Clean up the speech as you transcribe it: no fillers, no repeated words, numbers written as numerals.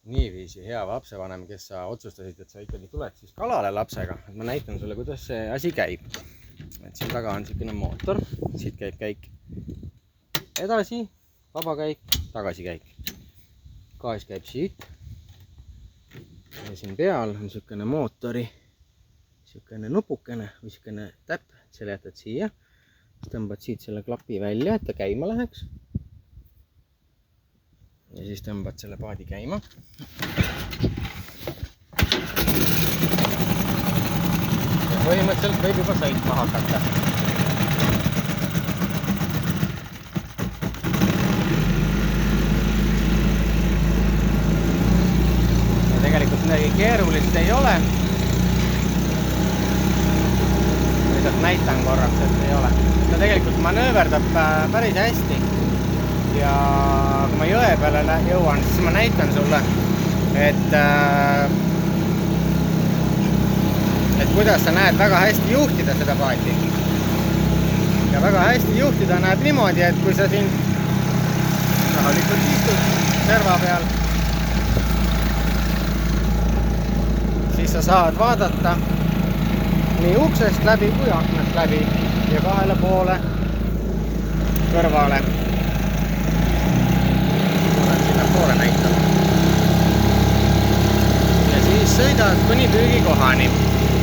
niiviisi hea lapsevanem, kes sa otsustasid, et sa ikkagi tuled siis kalale lapsega. Ma näitan sulle, kuidas see asi käib. Et siin taga on selline mootor, siit käib käik edasi, vabakäik, tagasikäik. Gaas käib siit. Ja siin peal on selline mootori selline nupukene või selline täpp, et selle jätad siia. Tõmbad siit selle klapi välja, et ta käima läheks. Ja siis tõmbad selle paadi käima. Ja põhimõtteliselt võib juba sõitma hakata. Ja tegelikult midagi keerulist ei ole. Lihtsalt näitan korraks, et ei ole. Ta tegelikult manööverdab päris hästi. Ja kui ma jõe peale jõuan, siis ma näitan sulle, et kuidas sa näed väga hästi juhtida seda paati. Ja väga hästi juhtida näeb niimoodi, et kui sa siin rahalikult istud serva peal, siis sa saad vaadata nii uksest läbi kui aknast läbi ja kahele poole kõrvale. Poole näitab. Ja siis sõidad kuni püügikohani.